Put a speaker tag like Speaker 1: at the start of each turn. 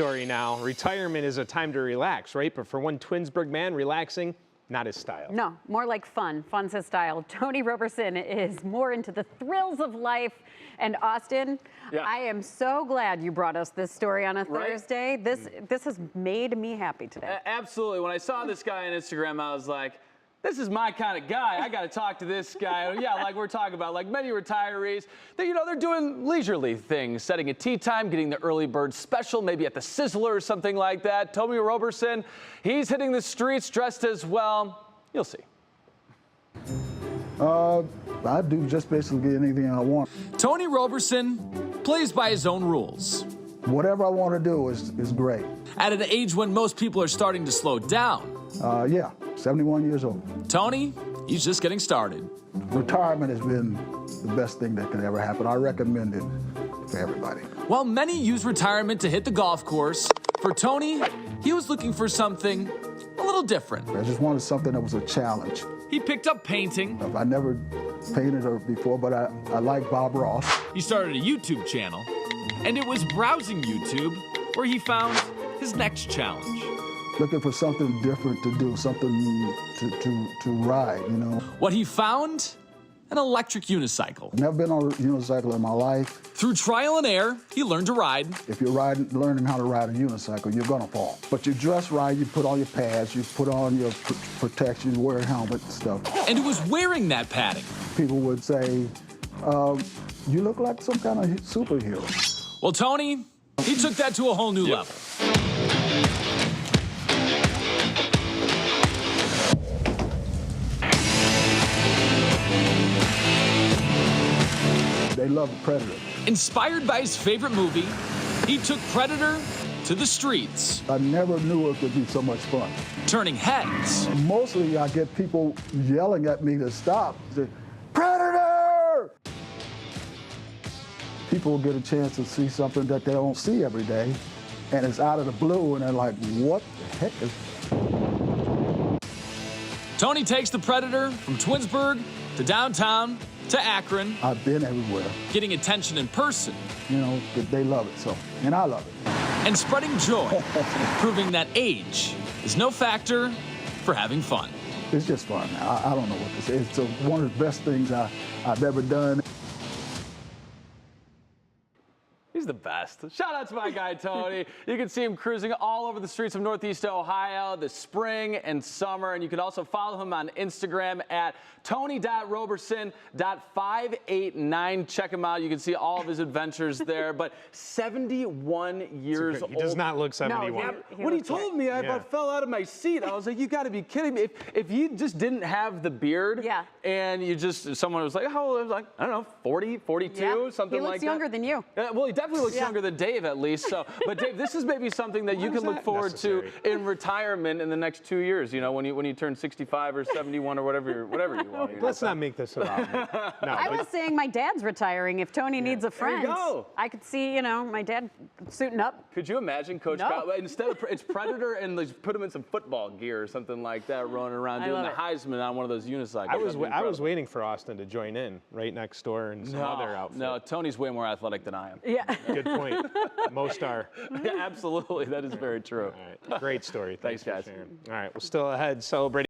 Speaker 1: Story now. Retirement is a time to relax, right? But for one Twinsburg man, relaxing, not his style.
Speaker 2: No, more like fun. Fun's his style. Tony Roberson is more into the thrills of life. And Austin, I am so glad you brought us this story on a Thursday. This has made me happy today.
Speaker 3: Absolutely. When I saw this guy on Instagram, I was like, this is my kind of guy. I got to talk to this guy. Yeah, like we're talking about, like many retirees, they're doing leisurely things, setting a tea time, getting the early bird special, maybe at the Sizzler or something like that. Tony Roberson, he's hitting the streets dressed as well. You'll see.
Speaker 4: I do just basically anything I want.
Speaker 5: Tony Roberson plays by his own rules.
Speaker 4: Whatever I want to do is great.
Speaker 5: At an age when most people are starting to slow down.
Speaker 4: Yeah, 71 years old.
Speaker 5: Tony, he's just getting started.
Speaker 4: Retirement has been the best thing that could ever happen. I recommend it for everybody.
Speaker 5: While many use retirement to hit the golf course, for Tony, he was looking for something a little different.
Speaker 4: I just wanted something that was a challenge.
Speaker 5: He picked up painting.
Speaker 4: I never painted her before, but I like Bob Ross.
Speaker 5: He started a YouTube channel, and it was browsing YouTube where he found his next challenge.
Speaker 4: Looking for something different to do, something to ride, you know.
Speaker 5: What he found? An electric unicycle.
Speaker 4: Never been on a unicycle in my life.
Speaker 5: Through trial and error, he learned to ride.
Speaker 4: If you're learning how to ride a unicycle, you're gonna fall. But you dress right, you put on your pads, you put on your protection, you wear a helmet and stuff.
Speaker 5: And it was wearing that padding.
Speaker 4: People would say, you look like some kind of superhero.
Speaker 5: Well, Tony, he took that to a whole new level.
Speaker 4: They love Predator.
Speaker 5: Inspired by his favorite movie, he took Predator to the streets.
Speaker 4: I never knew it could be so much fun.
Speaker 5: Turning heads.
Speaker 4: Mostly I get people yelling at me to stop. Say, Predator! People get a chance to see something that they don't see every day, and it's out of the blue, and they're like, what the heck is...
Speaker 5: Tony takes the Predator from Twinsburg to downtown to Akron.
Speaker 4: I've been everywhere.
Speaker 5: Getting attention in person.
Speaker 4: You know, they love it, so, and I love it.
Speaker 5: And spreading joy, proving that age is no factor for having fun.
Speaker 4: It's just fun. I don't know what to say. It's one of the best things I've ever done.
Speaker 3: He's the best. Shout out to my guy, Tony. You can see him cruising all over the streets of Northeast Ohio this spring and summer. And you can also follow him on Instagram at tony.roberson.589. Check him out. You can see all of his adventures there. But 71 years old.
Speaker 1: He does not look 71.
Speaker 2: No,
Speaker 3: When he told me, I about fell out of my seat. I was like, you got to be kidding me. If you just didn't have the beard and you just, someone was like, how old? I was like, I don't know, 40, 42, something like that.
Speaker 2: He looks younger than you.
Speaker 3: Well, he definitely looks younger than Dave, at least. So, but Dave, this is maybe something that you can look forward to in retirement in the next 2 years. You know, when you turn 65 or 71 or whatever you want.
Speaker 1: Let's not make this about me. No,
Speaker 2: I was saying my dad's retiring. If Tony needs a friend,
Speaker 3: there you go.
Speaker 2: I could see, my dad suiting up.
Speaker 3: Could you imagine Coach Kyle, instead of it's Predator and like put him in some football gear or something like that, running around doing the Heisman on one of those unicycles?
Speaker 1: I was waiting for Austin to join in right next door in some other outfit.
Speaker 3: No, Tony's way more athletic than I am.
Speaker 2: Yeah.
Speaker 1: Good point. Most are.
Speaker 3: Yeah, absolutely. That is very true.
Speaker 1: All right. Great story.
Speaker 3: Thanks, guys.
Speaker 1: All right. Well, still ahead, celebrating.